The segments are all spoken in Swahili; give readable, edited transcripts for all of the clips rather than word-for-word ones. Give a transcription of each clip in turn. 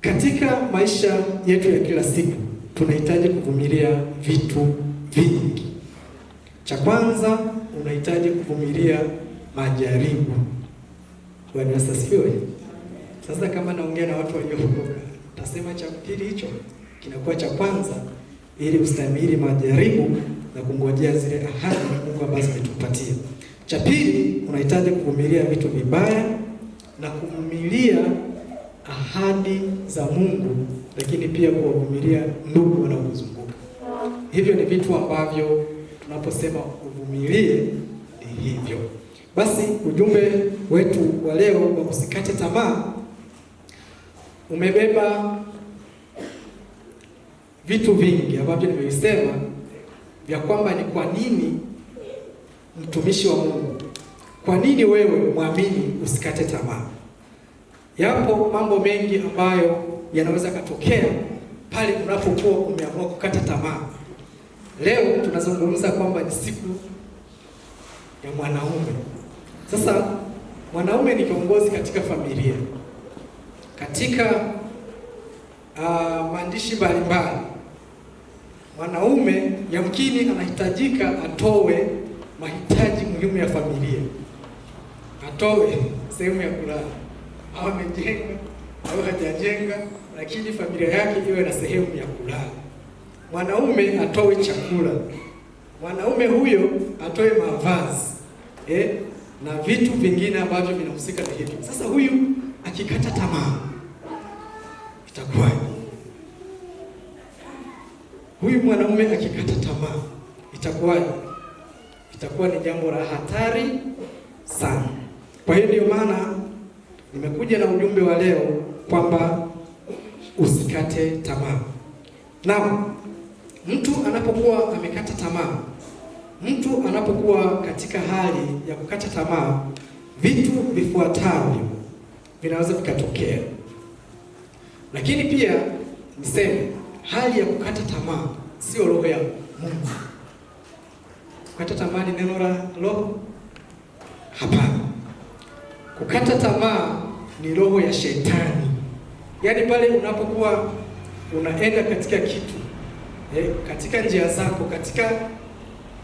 Katika maisha yetu ya kila siku tunahitaji kuvumilia vitu vingi. Cha kwanza, unahitaji kuvumilia majaribu. Bwana Yesu asifiwe. Sasa kama naongea na watu waliookoka, tasema cha pili hicho kinakuwa cha kwanza, ili ustahimili majaribu na kungojea zile ahadi Mungu ambazo ametupatia. Cha pili, unahitaji kuvumilia vitu vibaya na kuvumilia ahadi za Mungu, lakini pia kuwavumilia ndugu wanaokuzunguka. Hivyo ni vitu ambavyo tunaposema uvumilie ni hivyo. Basi ujumbe wetu wa leo wa usikate tamaa umebeba vitu vingi ambavyo nimevisema vya kwamba ni kwa nini mtumishi wa Mungu, kwa nini wewe muamini usikate tamaa. Yapo mambo mengi ambayo yanaweza katokea pale unapokuwa umeamua kukata tamaa. Leo tunazungumza kwamba ni siku ya mwanaume. Sasa mwanaume ni kiongozi katika familia. Katika maandishi mbalimbali, mwanaume yamkini anahitajika atoe mahitaji muhimu ya familia. Atoe sehemu ya kulala, au amejenga au hajajenga, lakini familia yake iwe na sehemu ya kulala. Mwanaume atoe chakula, mwanaume huyo atoe mavazi, na vitu vingine ambavyo vinahusika na hivyo. Sasa huyu akikata tamaa itakuwaje? Huyu mwanaume akikata tamaa itakuwaje? Itakuwa ni jambo la hatari sana. Kwa hiyo ndio maana nimekuja na ujumbe wa leo kwamba usikate tamaa. Naam, mtu anapokuwa amekata tamaa, mtu anapokuwa katika hali ya kukata tamaa, vitu vifuatavyo vinaweza vikatokea. Lakini pia niseme, hali ya kukata tamaa sio roho ya Mungu. Kukata tamaa ni neno la roho? Hapana. Kukata tamaa ni roho ya shetani. Yaani pale unapokuwa unaenda katika kitu, katika njia zako, katika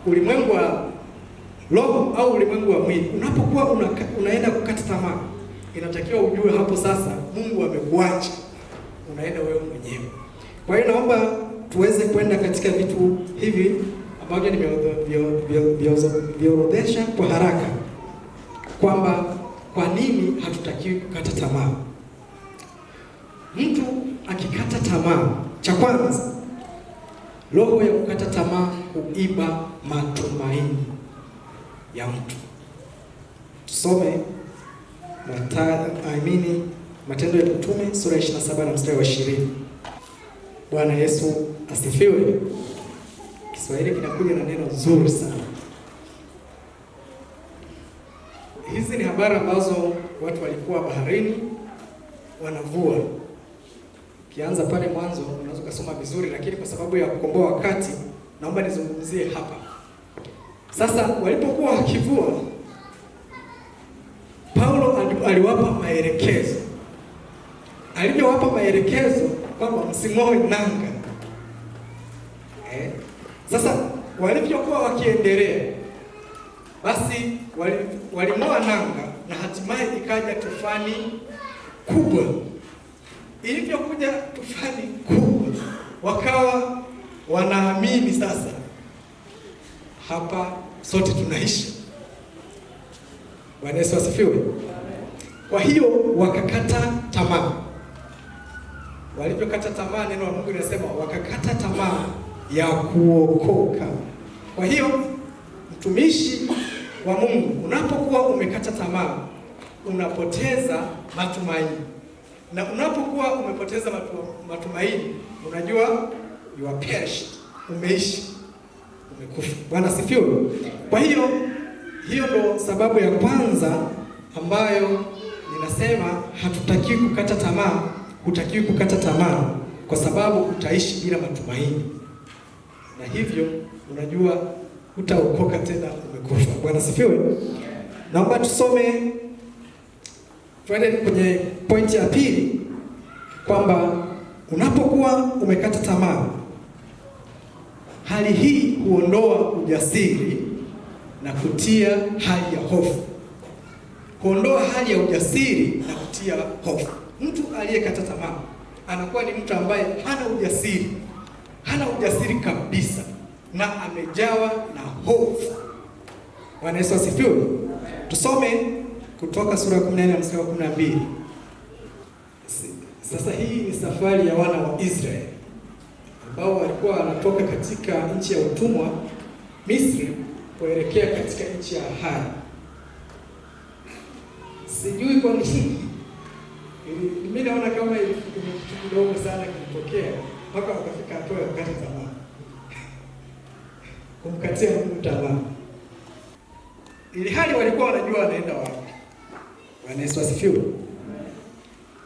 ulimwengu wa roho au ulimwengu wa mwili, unapokuwa unaenda kukata tamaa, inatakiwa ujue hapo sasa Mungu amekuacha, unaenda wewe mwenyewe. Kwa hiyo naomba tuweze kwenda katika vitu hivi ambavyo nimeviorodhesha kwa haraka, kwamba kwa nini hatutakiwi kukata tamaa. Mtu akikata tamaa, cha kwanza, roho ya kukata tamaa huiba matumaini ya mtu. Tusome Matendo ya Mitume sura 27 na mstari wa 20. Bwana Yesu asifiwe. Kiswahili kinakuja na neno zuri sana. Hizi ni habari ambazo watu walikuwa baharini wanavua. Kianza pale mwanzo unaweza kusoma vizuri, lakini kwa sababu ya kukomboa wakati naomba nizungumzie hapa. Sasa walipokuwa wakivua, Paulo aliwapa maelekezo. Alipowapa maelekezo kwamba msing'oe nanga. Sasa walipokuwa wakiendelea, basi waling'oa nanga na hatimaye ikaja tufani kubwa. Ilivyokuja tufani kubwa, wakawa wanaamini sasa hapa sote tunaishi. Bwana Yesu asifiwe. Kwa hiyo wakakata tamaa. Walipokata tamaa, neno la Mungu linasema wakakata tamaa ya kuokoka. Kwa hiyo mtumishi wa Mungu, unapokuwa umekata tamaa, unapoteza matumaini. Na unapokuwa umepoteza matumaini, unajua you are perished, umeishi, umekufa. Bwana asifiwe. Kwa hiyo ndo sababu ya kwanza ambayo ninasema hatutakiwi kukata tamaa. Hutakiwi kukata tamaa kwa sababu utaishi bila matumaini, na hivyo unajua hutaokoka tena, umekufa. Bwana asifiwe. Naomba tusome, twende kwenye pointi ya pili. kwamba unapokuwa umekata tamaa, hali hii huondoa ujasiri na kutia hali ya hofu. Huondoa hali ya ujasiri na kutia hofu. Mtu aliyekata tamaa anakuwa ni mtu ambaye hana ujasiri kabisa na amejawa na hofu. Bwana Yesu asifiwe. Tusome Kutoka sura ya 14 mstari wa 12. Sasa hii ni safari ya wana wa Israeli ambao walikuwa wanatoka katika nchi ya utumwa Misri kuelekea katika nchi ya ahadi. Sijui kwa nini mimi naona kama kitu kidogo sana kilitokea mpaka wakafika hatua ya kukata tamaa. Kumkatia Mungu tamaa. Ili hali walikuwa wanajua wanaenda wapi. Bwana Yesu asifiwe.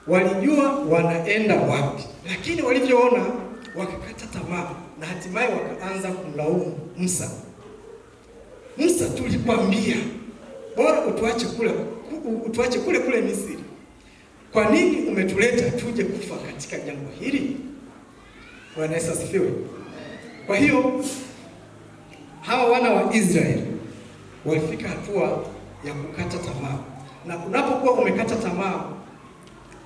Walijua wanaenda wapi, lakini walivyoona wakakata tamaa na hatimaye wakaanza kumlaumu Musa. Musa, tulikwambia bora utuache kule Misri. Kwa nini umetuleta tuje kufa katika jangwa hili? Bwana Yesu asifiwe. Kwa hiyo hawa wana wa Israeli walifika hatua ya kukata tamaa. Na unapokuwa umekata tamaa,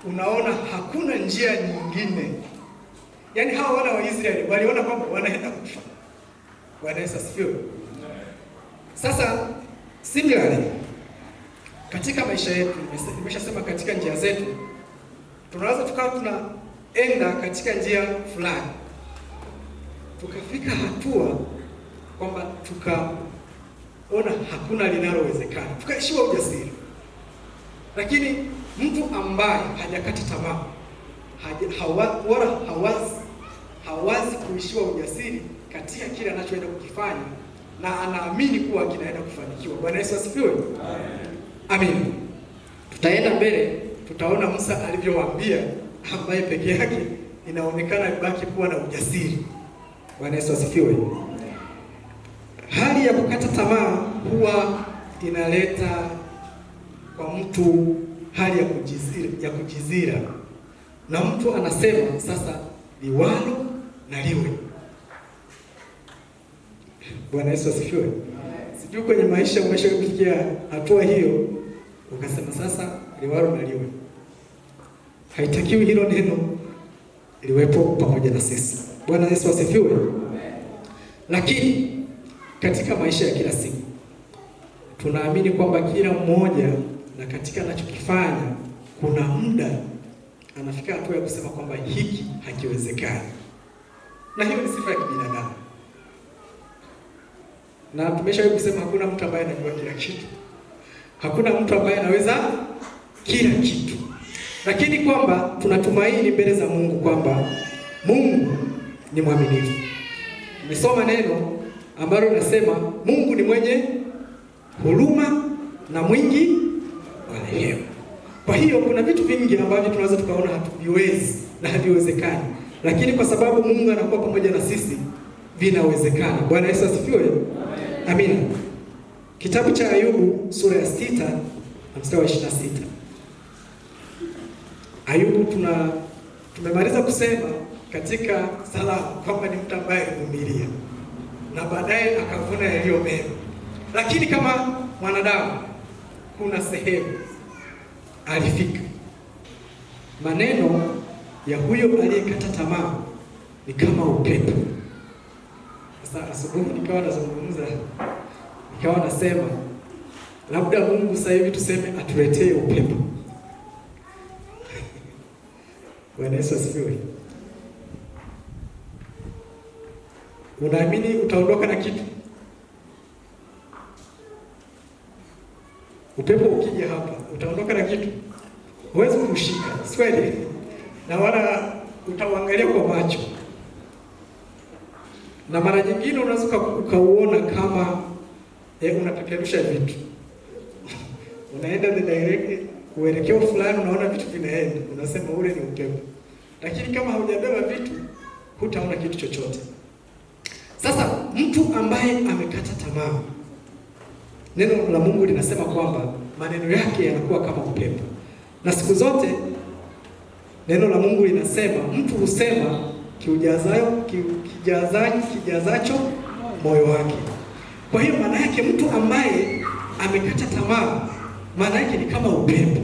unaona hakuna njia nyingine. Yaani hawa wana wa Israeli waliona kwamba wanaenda kufa. Bwana Yesu asifiwe. Sasa similarly, katika maisha yetu, nimeshasema katika njia zetu, tunaweza tukawa tunaenda katika njia fulani, tukafika hatua kwamba tukaona hakuna linalowezekana, tukaishiwa ujasiri. Lakini mtu ambaye hajakata tamaa, hawazi kuishiwa ujasiri katika kile anachoenda kukifanya, na anaamini kuwa kinaenda kufanikiwa. Bwana Yesu asifiwe. Amen. Tutaenda mbele, tutaona Musa alivyowaambia, ambaye peke yake inaonekana ibaki kuwa na ujasiri. Bwana Yesu asifiwe. Hali ya kukata tamaa huwa inaleta kwa mtu hali ya kujizira. Na mtu anasema sasa liwalo na liwe. Bwana Yesu asifiwe. Sijui kwenye maisha umeshafikia hatua hiyo ukasema sasa liwalo na liwe. Haitakiwi hilo neno liwepo pamoja na sisi. Bwana Yesu asifiwe. Lakini katika maisha ya kila siku tunaamini kwamba kila mmoja na katika anachokifanya kuna muda anafika hatua ya kusema kwamba hiki hakiwezekani. Na hiyo ni sifa ya kibinadamu. Na tumeshawahi kusema hakuna mtu ambaye anajua kila kitu. Hakuna mtu ambaye anaweza kila kitu. Lakini kwamba tunatumaini mbele za Mungu kwamba Mungu ni mwaminifu. Nimesoma neno ambalo linasema Mungu ni mwenye huruma na mwingi wa rehema. Kwa hiyo kuna vitu vingi ambavyo tunaweza tukaona hatuviwezi na haviwezekani, lakini kwa sababu Mungu anakuwa pamoja na sisi vinawezekana. Bwana Yesu asifiwe. Amina. Kitabu cha Ayubu sura ya 6 mstari wa 26. Ayubu tumemaliza kusema katika salamu kwamba ni mtu ambaye alivumilia na baadaye akavuna yaliyo mema. Lakini kama mwanadamu kuna sehemu alifika. Maneno ya huyo aliyekata tamaa ni kama upepo. Sasa asubuhi nikawa nazungumza, nikawa nasema labda Mungu sasa hivi tuseme atuletee upepo. Bwana Yesu asifiwe. Unaamini utaondoka na kitu? Upepo ukija hapa, utaondoka na kitu? Huwezi kushika, swali. Na wala utauangalia kwa macho. Na mara nyingine unaweza ukauona kama unapeperusha vitu. Unaenda direct kuelekea fulani, unaona vitu vinaenda, unasema ule ni upepo. Lakini kama haujabeba vitu, hutaona kitu chochote. Sasa mtu ambaye amekata tamaa, neno la Mungu linasema kwamba maneno yake yanakuwa kama upepo. Na siku zote Neno la Mungu linasema mtu husema kijazacho moyo wake. Kwa hiyo maana yake mtu ambaye amekata tamaa, maana yake ni kama upepo.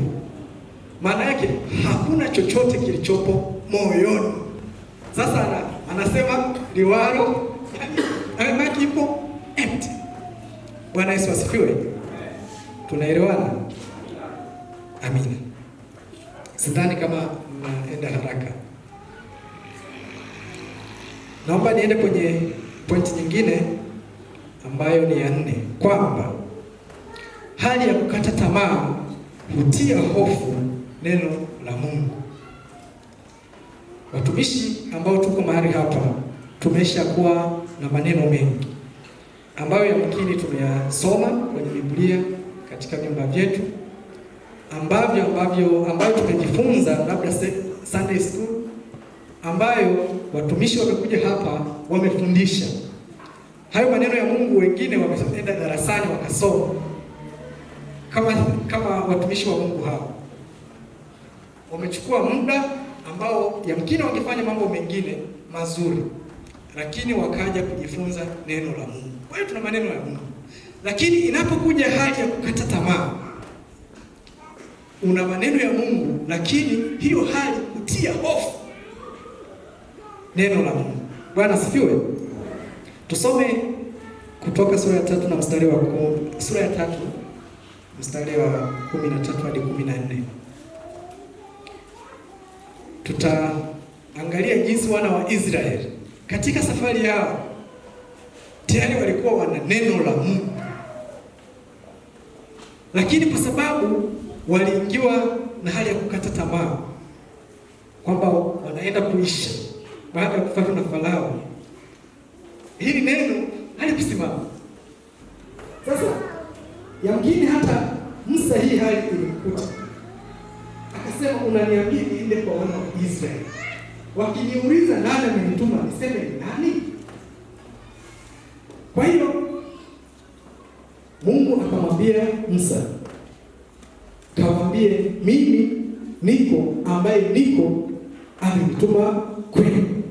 Maana yake hakuna chochote kilichopo moyoni. Sasa anasema liwalo, amebaki ipo empty. Bwana Yesu asifiwe. Tunaelewana? Amina. Sidhani kama naenda haraka. Naomba niende kwenye pointi nyingine ambayo ni ya 4, kwamba hali ya kukata tamaa hutia hofu neno la Mungu. Watumishi ambao tuko mahali hapa tumeshakuwa na maneno mengi ambayo yamkini tumeyasoma kwenye Biblia katika vyumba vyetu, ambayo tumejifunza labda Sunday school, ambayo watumishi wamekuja hapa wamefundisha hayo maneno ya Mungu. Wengine wameenda darasani wakasoma kama watumishi wa Mungu hao wamechukua muda ambao yamkini wangefanya mambo mengine mazuri, lakini wakaja kujifunza neno la Mungu. Kwa hiyo tuna maneno ya Mungu, lakini inapokuja hali ya kukata tamaa, una maneno ya Mungu, lakini hiyo hali hutia hofu neno la Mungu. Bwana asifiwe. Tusome Kutoka sura ya 3 na mstari wa sura ya 3 mstari wa 13 hadi 14. Tutaangalia jinsi wana wa Israeli katika safari yao tayari walikuwa wana neno la Mungu, lakini kwa sababu waliingiwa na hali ya kukata tamaa kwamba wanaenda kuisha baada ya kufuatwa na Farao, hili neno halikusimama. Sasa yamkini hata Musa hii hali ilimkuta, akasema unaniambia niende kwa wana wa Israeli, wakiniuliza nani amenituma niseme ni nani? Kwa hiyo Mungu akamwambia Musa, kamwambie mimi niko ambaye niko amenituma kwenu.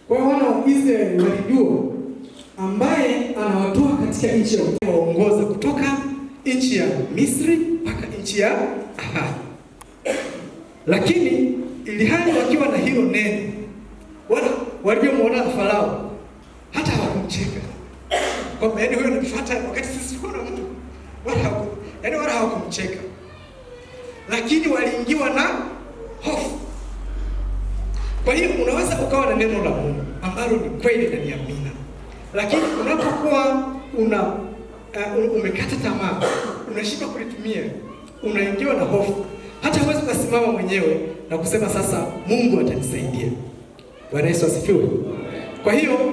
Kwa hiyo wana wa Israeli walijua ambaye anawatoa katika nchi ya waongoza kutoka nchi ya Misri mpaka nchi ya Ahadi. Lakini ili hali wakiwa na hilo neno, walivyomwona Farao hata hawakumcheka kwamba yaani huyo anatufuata wakati sisi tuko na Mungu, wala hawakumcheka, lakini waliingiwa na hofu. Kwa hiyo unaweza ukawa na neno la Mungu ambalo ni kweli na ni amina, lakini unapokuwa umekata tamaa, unashindwa kulitumia, unaingiwa na hofu, hata huwezi kusimama mwenyewe na kusema sasa Mungu atanisaidia. Bwana Yesu asifiwe. Kwa hiyo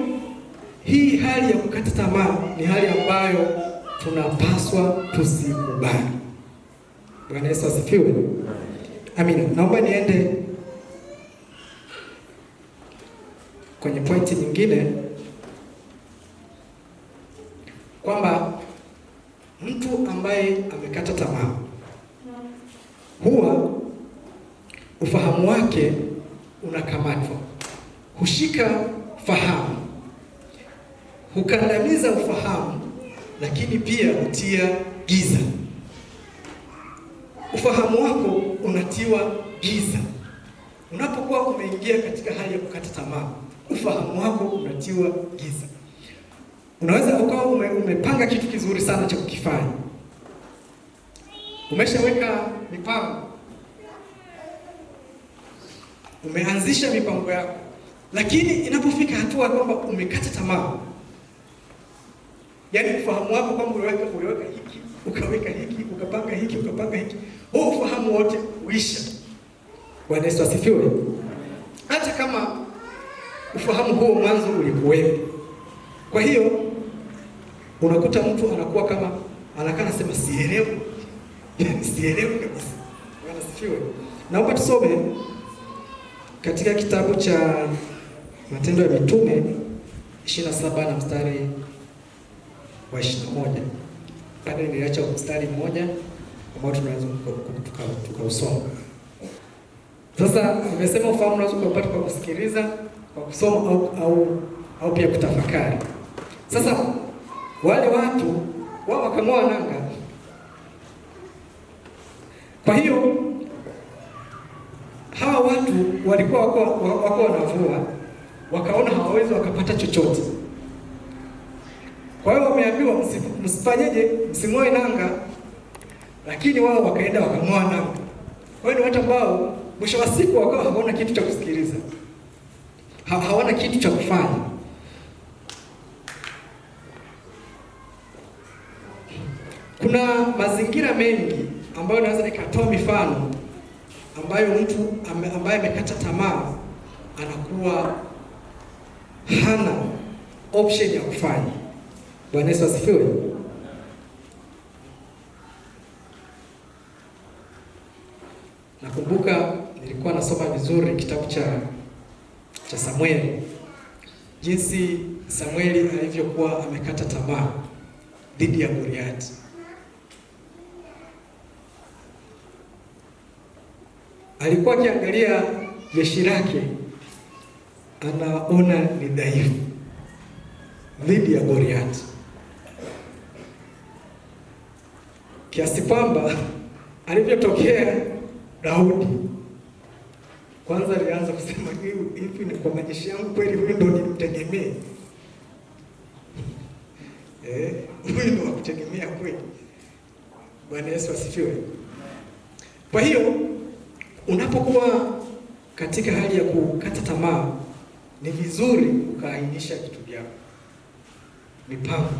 hii hali ya kukata tamaa ni hali ambayo tunapaswa tusikubali. Bwana Yesu asifiwe. Amina. Naomba niende kwenye pointi nyingine, kwamba mtu ambaye amekata tamaa huwa ufahamu wake unakamatwa, hushika fahamu, hukandamiza ufahamu, lakini pia hutia giza. Ufahamu wako unatiwa giza unapokuwa umeingia katika hali ya kukata tamaa. Ufahamu wako unatiwa giza. Unaweza ukawa umepanga kitu kizuri sana cha kukifanya, umeshaweka mipango, umeanzisha mipango yako, lakini inapofika hatua kwamba umekata tamaa, yaani ufahamu wako kwamba uliweka hiki, ukaweka hiki, ukapanga hiki, ukapanga hiki, huo ufahamu wote uisha. Bwana Yesu asifiwe. Hata kama ufahamu huo mwanzo ulikuwepo. Kwa hiyo unakuta mtu anakuwa kama anakaa sema sielewi. Sielewi kabisa. Bwana asifiwe. Naomba tusome katika kitabu cha Matendo ya Mitume 27 na mstari wa 21. Pale niliacha mstari mmoja ambao tunaweza tukausoma. Sasa nimesema ufahamu unaweza kupata kwa kusikiliza, kwa kusoma au pia kutafakari. Sasa wale watu wao wakang'oa nanga. Kwa hiyo hawa watu walikuwa wako wanavua, wakaona hawawezi wakapata chochote. Kwa hiyo wameambiwa msifanyeje, msing'oe nanga, lakini wao wakaenda wakang'oa nanga. Kwa hiyo ni watu ambao mwisho wa siku wakawa hawana kitu cha kusikiliza, hawana kitu cha kufanya. Kuna mazingira mengi ambayo naweza nikatoa mifano ambayo mtu ambaye amekata tamaa anakuwa hana option ya kufanya. Bwana Yesu asifiwe. Nakumbuka nilikuwa nasoma vizuri kitabu cha Samueli, jinsi Samueli alivyokuwa amekata tamaa dhidi ya Goliathi. Alikuwa akiangalia jeshi lake, anaona ni dhaifu dhidi ya Goliathi, kiasi kwamba alivyotokea Daudi, kwanza alianza kusema hivi, ni kwa majeshi yangu kweli huyu ndo nimtegemee? Huyu ndo wakutegemea kweli? Bwana Yesu asifiwe. Kwa hiyo unapokuwa katika hali ya kukata tamaa, ni vizuri ukaainisha vitu vyako, mipango.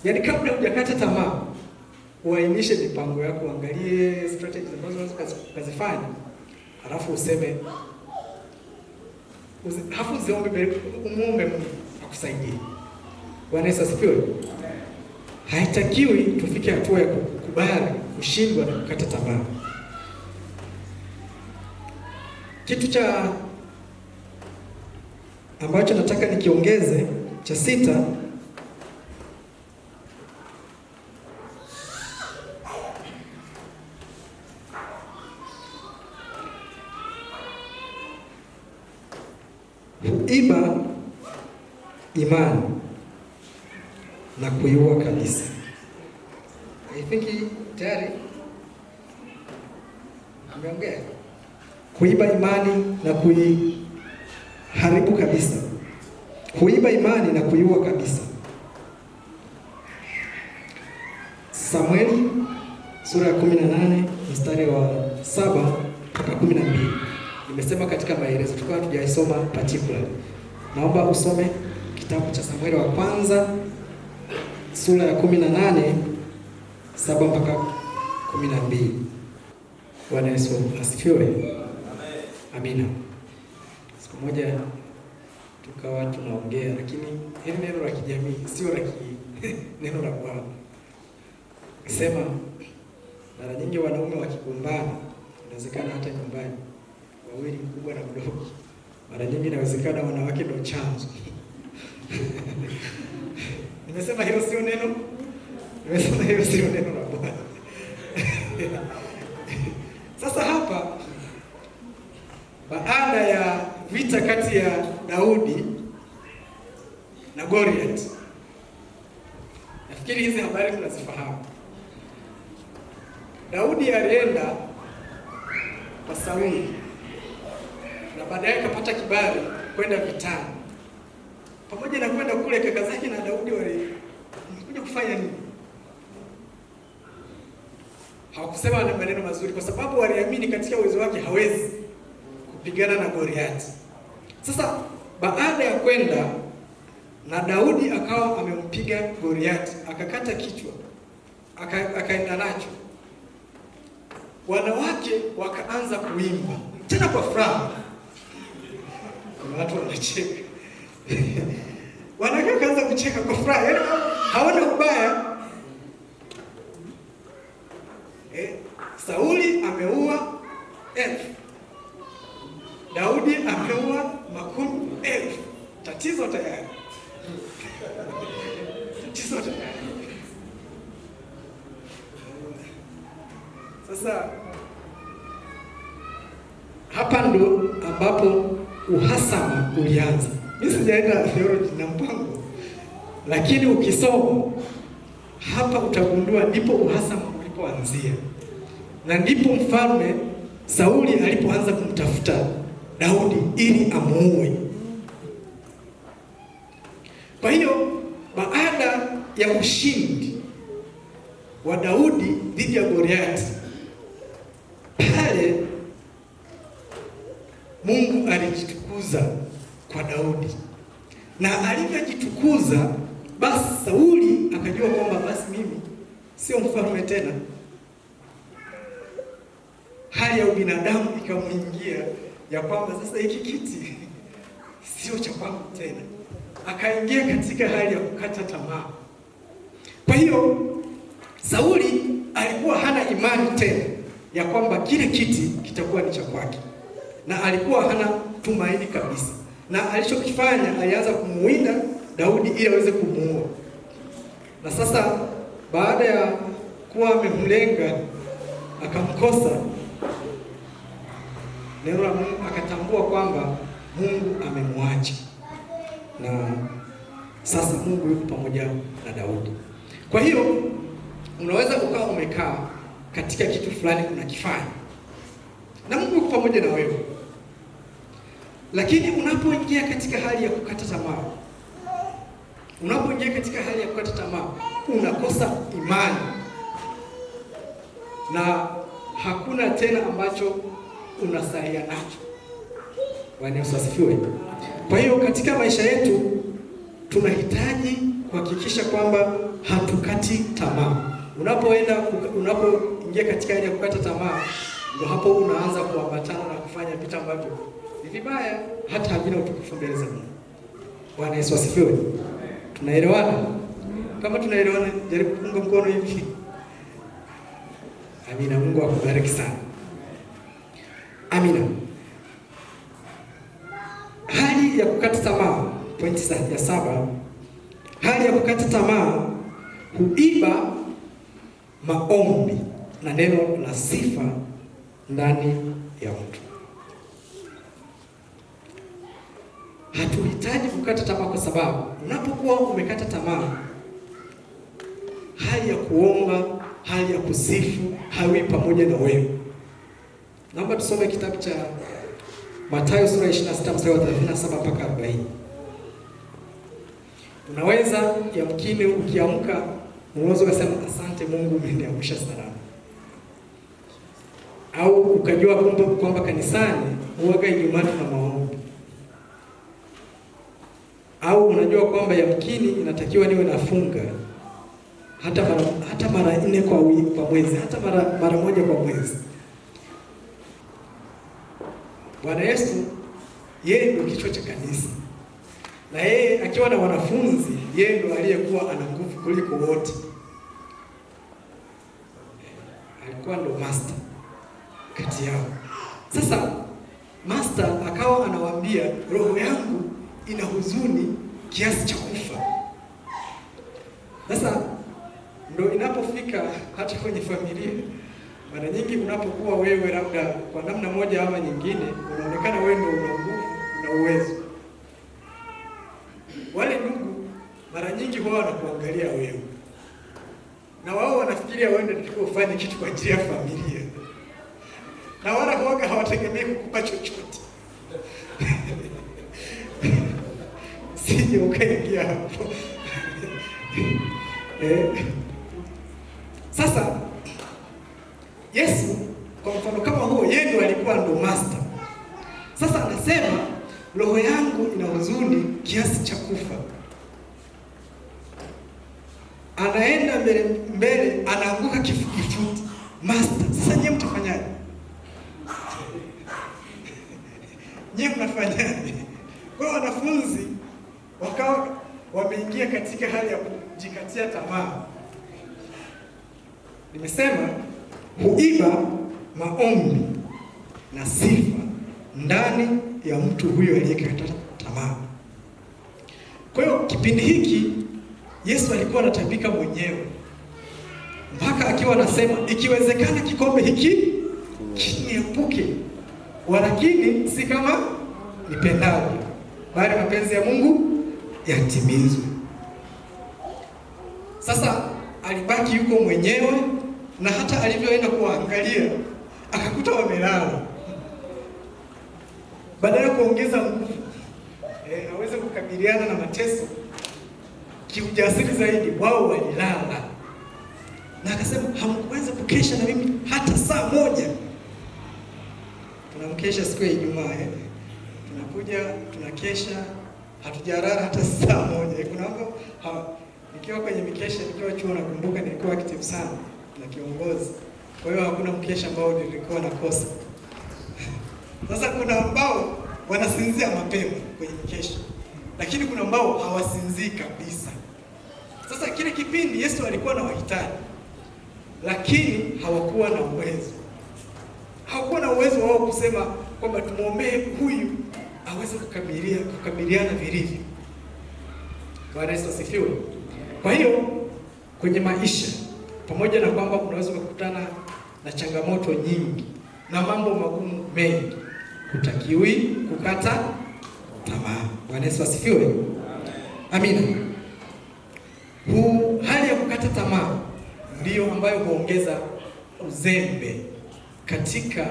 Yaani kabla hujakata tamaa, uainishe mipango yako, angalie strategies ambazo unaweza kuzifanya, alafu useme, alafu uombe Mungu akusaidie. Bwana Yesu asifiwe. Haitakiwi tufike hatua ya kukubali kushindwa na kukata tamaa. Kitu cha ambacho nataka nikiongeze cha 6, kuiba imani na kuiua kabisa. I think tayari ameongea. Kuiba imani na kuiharibu kabisa. Kuiba imani na kuiua kabisa. Samueli sura ya 18 mstari wa 7 mpaka 12. Nimesema katika maelezo, tukawa tujaisoma particular. Naomba usome kitabu cha Samueli wa kwanza sura ya 18 7 mpaka 12. Bwana Yesu asifiwe. Amina. Siku moja tukawa tunaongea, lakini hili neno la kijamii sio la neno la Bwana. Sema mara nyingi wanaume wakigombana, inawezekana hata nyumbani, wawili, mkubwa na mdogo, mara nyingi inawezekana wanawake ndio chanzo. Nimesema hiyo sio neno. Nimesema hiyo sio neno la Bwana. Sasa hapa, baada ya vita kati ya Daudi na Goliath, nafikiri hizi habari tunazifahamu. Daudi alienda kwa Sauli na baadaye akapata kibali kwenda vitani. Pamoja na kwenda kule, kaka zake na Daudi walikuja kufanya nini? Hawakusema na maneno mazuri, kwa sababu waliamini katika uwezo wake hawezi kupigana na Goliath. Sasa baada ya kwenda na Daudi akawa amempiga Goliath, akakata kichwa, akaenda nacho, wanawake wakaanza kuimba tena kwa furaha. Kuna watu wanacheka. Wanawake wakaanza kucheka kwa furaha, yaani hawana ubaya. Sauli ameua 1000, Daudi ameua 10,000. Tatizo tayari. Tatizo tayari. Sasa hapa ndo ambapo uhasama ulianza. Mimi sijaenda theology na mpango, lakini ukisoma hapa utagundua ndipo uhasama ulipoanzia, na ndipo mfalme Sauli alipoanza kumtafuta Daudi ili amuue. Kwa hiyo baada ya ushindi wa Daudi dhidi ya Goliathi, pale Mungu alijitukuza kwa Daudi, na alivyojitukuza basi Sauli akajua kwamba basi mimi sio mfalme tena. Hali ya ubinadamu ikamwingia ya kwamba sasa hiki kiti sio cha kwangu tena. Akaingia katika hali ya kukata tamaa. Kwa hiyo Sauli alikuwa hana imani tena ya kwamba kile kiti kitakuwa ni cha kwake, na alikuwa hana tumaini kabisa, na alichokifanya alianza kumuwinda Daudi ili aweze kumuua. Na sasa baada ya kuwa amemlenga akamkosa, neno la Mungu akatambua kwamba Mungu amemwacha, na sasa Mungu yuko pamoja na Daudi. Kwa hiyo unaweza ukawa umekaa katika kitu fulani unakifanya na Mungu yuko pamoja na wewe, lakini unapoingia katika hali ya kukata tamaa, unakosa imani na hakuna tena ambacho unasalia nacho. Bwana Yesu asifiwe. Kwa hiyo katika maisha yetu tunahitaji kuhakikisha kwamba hatukati tamaa. Unapoingia katika hali ya kukata tamaa, ndio hapo unaanza kuambatana na kufanya vitu ambavyo ni vibaya, hata havina utukufu mbele za Mungu. Bwana Yesu asifiwe. Tunaelewana? Kama tunaelewana, jaribu kuunga mkono hivi. Amina. Mungu akubariki sana. Amina. Hali ya kukata tamaa, pointi ya 7. Hali ya kukata tamaa huiba maombi na neno la sifa ndani ya mtu. Hatuhitaji kukata tamaa, kwa sababu unapokuwa umekata tamaa, hali ya kuomba, hali ya kusifu hawi pamoja na wewe. Naomba tusome kitabu cha Mathayo sura 26 mstari wa 37 mpaka 40. Unaweza yamkini ukiamka unaweza kusema asante Mungu umeniamsha salama. Au ukajua kwamba kanisani huaga Ijumaa na maombi. Au unajua kwamba yamkini inatakiwa niwe nafunga hata mara 4 kwa mwezi, hata mara 1 kwa mwezi. Bwana Yesu yeye ndio kichwa cha kanisa, na yeye akiwa na wanafunzi, yeye ndio aliyekuwa ana nguvu kuliko wote. Alikuwa ndo master kati yao. Sasa master akawa anawaambia, roho yangu ina huzuni kiasi cha kufa. Sasa ndo inapofika hata kwenye familia, mara nyingi unapokuwa wewe labda kwa namna moja ama nyingine unaonekana wewe ndio una nguvu na uwezo, wale ndugu mara nyingi wao wanakuangalia wewe, na wao wanafikiria wewe ndio unatakiwa ufanye kitu kwa ajili ya familia, na wala huaga hawategemei kukupa chochote. Sije ukaingia hapo. Sasa Yesu kwa mfano kama huo, yeye ndio alikuwa ndo master. Sasa anasema roho yangu ina huzuni kiasi cha kufa. Anaenda mbele anaanguka kifudifudi. Master, sasa nyie mtafanyaje? Nyie mnafanyaje? Kwa wanafunzi wakawa wameingia katika hali ya kujikatia tamaa. Nimesema huiba maombi na sifa ndani ya mtu huyo aliyekata tamaa. Kwa hiyo kipindi hiki Yesu alikuwa anatapika mwenyewe, mpaka akiwa anasema ikiwezekana kikombe hiki kiniepuke, walakini si kama nipendavyo, bali mapenzi ya Mungu yatimizwe. Sasa alibaki yuko mwenyewe, na hata alivyoenda kuangalia akakuta wamelala. Badala ya kuongeza nguvu aweze kukabiliana na mateso kiujasiri zaidi, wao walilala. Na akasema hamkuweza kukesha na mimi hata saa moja. Tunamkesha siku ya Ijumaa, tunakuja tunakesha, hatujalala hata saa moja. Kuna mambo nikiwa kwenye mikesha, nikiwa chuo, nakumbuka nilikuwa active sana na kiongozi, kwa hiyo hakuna mkesha ambao nilikuwa nakosa. Sasa kuna ambao wanasinzia mapema kwenye mikesha, lakini kuna ambao hawasinzii kabisa. Sasa kile kipindi Yesu alikuwa na wahitaji, lakini hawakuwa na uwezo. Hawakuwa na uwezo wao kusema kwamba tumuombee huyu aweze kukabiliana vilivyo. Bwana Yesu asifiwe. Kwa hiyo kwenye maisha, pamoja na kwamba unaweza kukutana na changamoto nyingi na mambo magumu mengi, hutakiwi kukata tamaa. Bwana Yesu asifiwe. Amina. Hali ya kukata tamaa ndiyo ambayo huongeza uzembe katika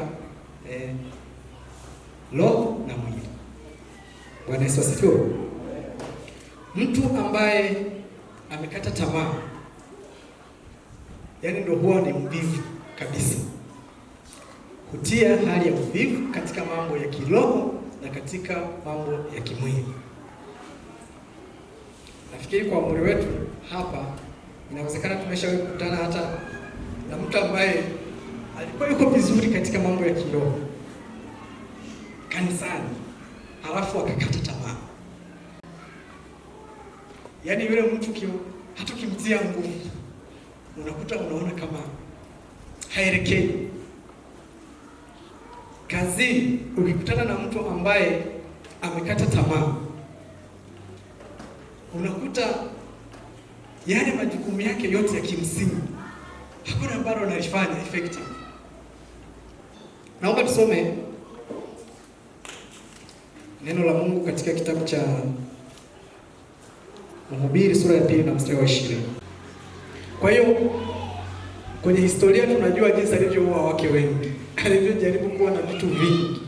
roho na mwili. Bwana Yesu asifiwe. Mtu ambaye amekata tamaa, yaani ndio huwa ni mvivu kabisa. Hutia hali ya uvivu katika mambo ya kiroho na katika mambo ya kimwili. Nafikiri kwa umri wetu hapa inawezekana tumeshawahi kukutana hata na mtu ambaye alikuwa yuko vizuri katika mambo ya kiroho kanisani, halafu akakata tamaa. Yaani yule mtu hata kimtia nguvu, unaona kama haelekei. Kazini ukikutana na mtu ambaye amekata tamaa, unakuta yale majukumu yake yote ya kimsingi hakuna ambalo analifanya effective. Naomba tusome neno la Mungu katika kitabu cha Mhubiri sura ya 2 na mstari wa 20. Kwa hiyo kwenye historia tunajua jinsi alivyoua wake wengi, alivyojaribu kuwa na vitu vingi,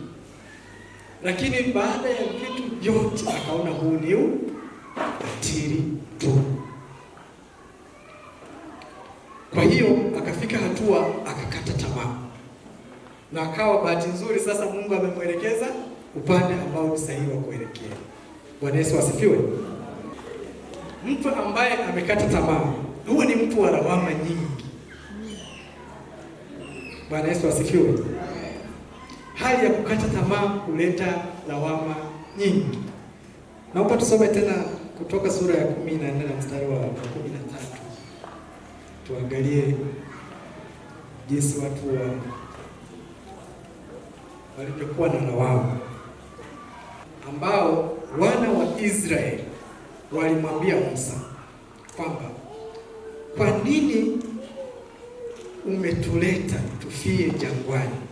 lakini baada ya vitu vyote akaona huu ni ubatili tu. Kwa hiyo akafika hatua akakata tamaa, na akawa bahati nzuri sasa Mungu amemwelekeza upande ambao ni sahihi wa kuelekea. Bwana Yesu asifiwe. Mtu ambaye amekata tamaa huwa ni mtu wa lawama nyingi. Bwana Yesu asifiwe. Hali ya kukata tamaa huleta lawama nyingi. Naomba tusome tena Kutoka sura ya 14 na mstari wa 13. Tuangalie jinsi watu walivyokuwa na lawama, ambao wana wa Israeli walimwambia Musa kwamba kwa nini umetuleta tufie jangwani?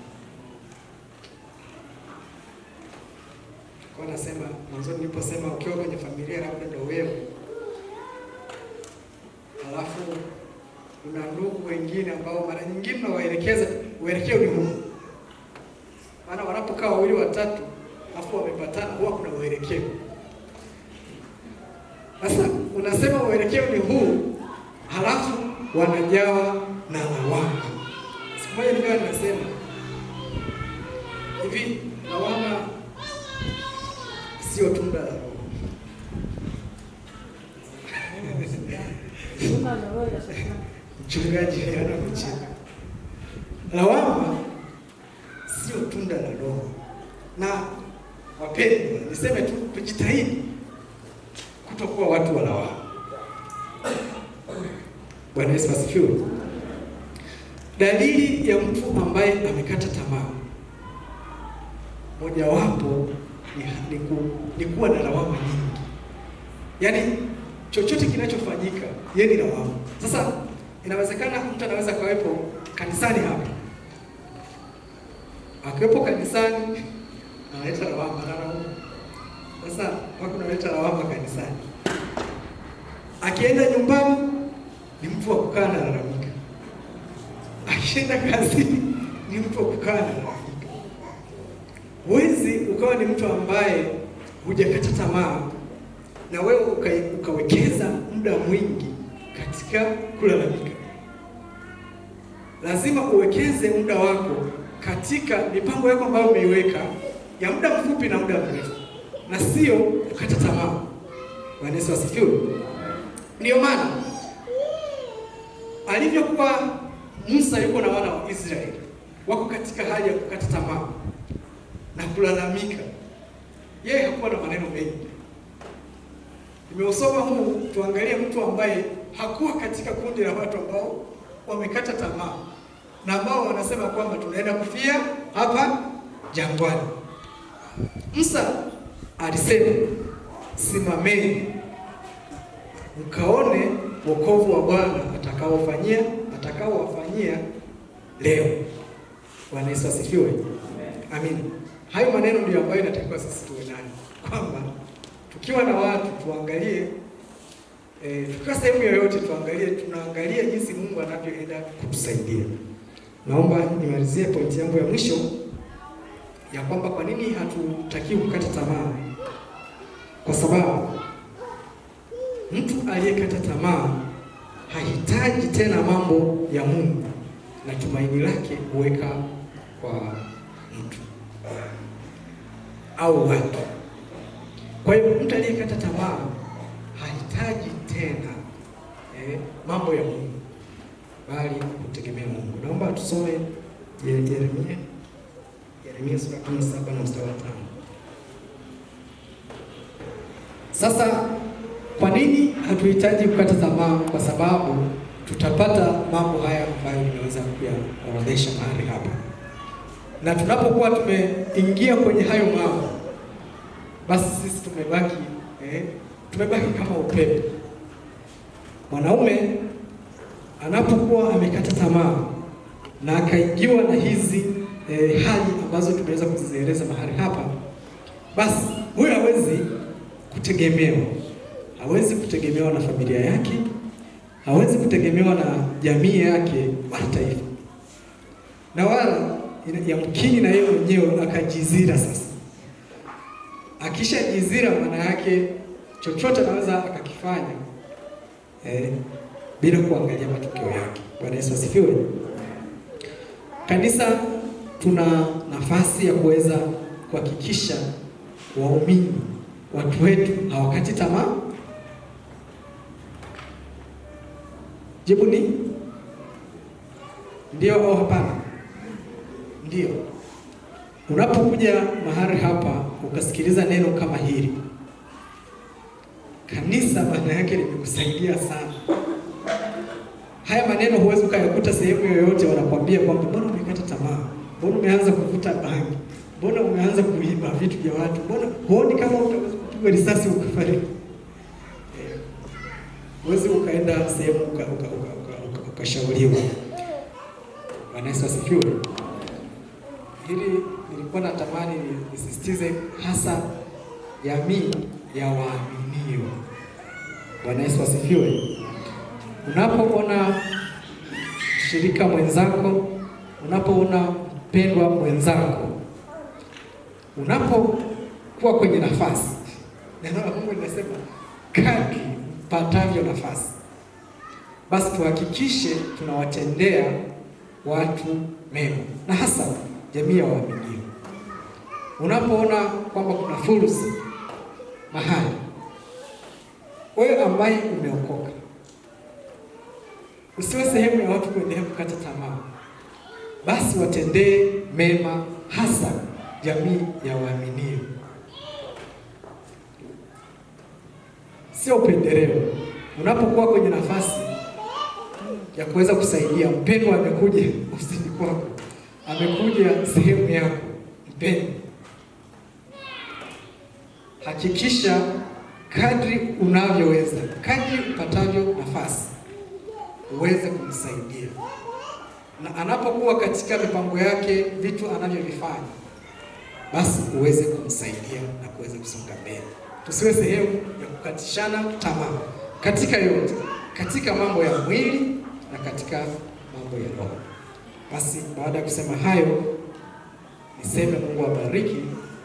Kwa nasema mwanzo niliposema ukiwa kwenye familia labda ndio wewe, alafu kuna ndugu wengine ambao mara nyingine nawaelekeza uelekeo ni huu. Maana wanapokaa wawili watatu afu wamepatana huwa kuna uelekeo. Sasa unasema uelekeo ni huu, halafu wanajawa na lawama. Siku moja nilikuwa ninasema hivi, lawama sio tunda la Roho. Mchungaji ana mchana. Lawama sio tunda la Roho. Na wapendwa, niseme tu tujitahidi kutokuwa watu wa lawama. Bwana Yesu asifiwe. Dalili ya mtu ambaye amekata tamaa, mojawapo ni kuwa na lawama nyingi. Yaani chochote kinachofanyika yeye ni lawama. Sasa inawezekana mtu anaweza kawepo kanisani hapa, Akiwepo kanisani analeta lawama na lawama. Sasa wako analeta lawama kanisani. Akienda nyumbani ni mtu wa kukaa na lalamika. Akienda kazini ni mtu wa kukaa na lalamika. Huwezi ukawa ni mtu ambaye hujakata tamaa na wewe ukawekeza muda mwingi katika kulalamika. Lazima uwekeze muda wako katika mipango yako ambayo umeiweka ya muda mfupi na muda mrefu, na sio kukata tamaa. Bwana Yesu asifiwe. Ndio maana alivyokuwa Musa yuko na wana wa Israeli wako katika hali ya kukata tamaa na kulalamika, yeye hakuwa na maneno mengi. Nimeusoma huu, tuangalie mtu ambaye hakuwa katika kundi la watu ambao wamekata tamaa na ambao wanasema kwamba tunaenda kufia hapa jangwani. Musa alisema, simameni mkaone wokovu wa Bwana atakaowafanyia leo. Bwana Yesu asifiwe. Amen. Hayo maneno ndio ambayo inatakiwa sisi tuwe nayo, kwamba tukiwa na watu tuangalie, tukiwa sehemu yoyote tunaangalia jinsi Mungu anavyoenda kutusaidia. Naomba nimalizie pointi yangu ya mwisho ya kwamba kwa nini hatutakiwi kukata tamaa. Kwa sababu mtu aliyekata tamaa hahitaji tena mambo ya Mungu na tumaini lake kuweka kwa mtu au watu. Kwa hiyo mtu aliyekata tamaa hahitaji tena mambo ya Mungu, bali kutegemea Mungu. Naomba tusome Yeremia sura 17 na mstari wa 5. Sasa kwa nini hatuhitaji kukata tamaa? Kwa sababu tutapata mambo haya ambayo nimeweza kuyaorodhesha mahali hapa, na tunapokuwa tumeingia kwenye hayo mambo, basi sisi tumebaki kama upepo. Mwanaume anapokuwa amekata tamaa na akaingiwa na hizi hali ambazo tumeweza kuzieleza mahali hapa, basi huyo hawezi kutegemewa na familia yake, hawezi kutegemewa na jamii yake wala taifa, na wala yamkini na yeye mwenyewe akajizira. Sasa akishajizira, maana yake chochote anaweza akakifanya bila kuangalia matokeo yake. Bwana Yesu asifiwe. Kanisa tuna nafasi ya kuweza kuhakikisha waumini, watu wetu hawakati tamaa. Jibu ni ndio au hapana? Ndio. Unapokuja mahali hapa ukasikiliza neno kama hili, kanisa maana yake limekusaidia sana. Haya maneno huwezi ukayakuta sehemu yoyote wanakuambia kwamba mbona umekata tamaa, mbona umeanza kuvuta bangi, mbona umeanza kuiba vitu vya watu, mbona huoni kama utaweza kupigwa risasi ukafariki. Huwezi ukaenda sehemu ukashauriwa. Bwana Yesu asifiwe. Hili nilikuwa natamani nisisitize hasa jamii ya waaminio. Bwana Yesu asifiwe. Unapoona shirika mwenzako, unapoona mpendwa mwenzako, unapokuwa kwenye nafasi, neno la Mungu linasema kadri mpatavyo nafasi, basi tuhakikishe tunawatendea watu mema, na hasa jamii ya waaminio. Unapoona kwamba kuna fursa mahali, wewe ambaye umeokoka, usiwe sehemu ya watu kuendelea kukata tamaa, basi watendee mema, hasa jamii ya waaminio. Sio upendeleo. Unapokuwa kwenye nafasi ya kuweza kusaidia, mpendwa amekuja ofisini kwako, amekuja sehemu yako, mpendwa, hakikisha kadri unavyoweza, kadri upatavyo nafasi, uweze kumsaidia. na anapokuwa katika mipango yake, vitu anavyovifanya, basi uweze kumsaidia na kuweza kusonga mbele. Tusiwe sehemu ya kukatishana tamaa katika yote, katika mambo ya mwili na katika mambo ya roho. Basi baada ya kusema hayo, niseme Mungu awabariki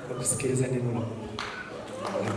kwa kusikiliza neno la Mungu. Amen.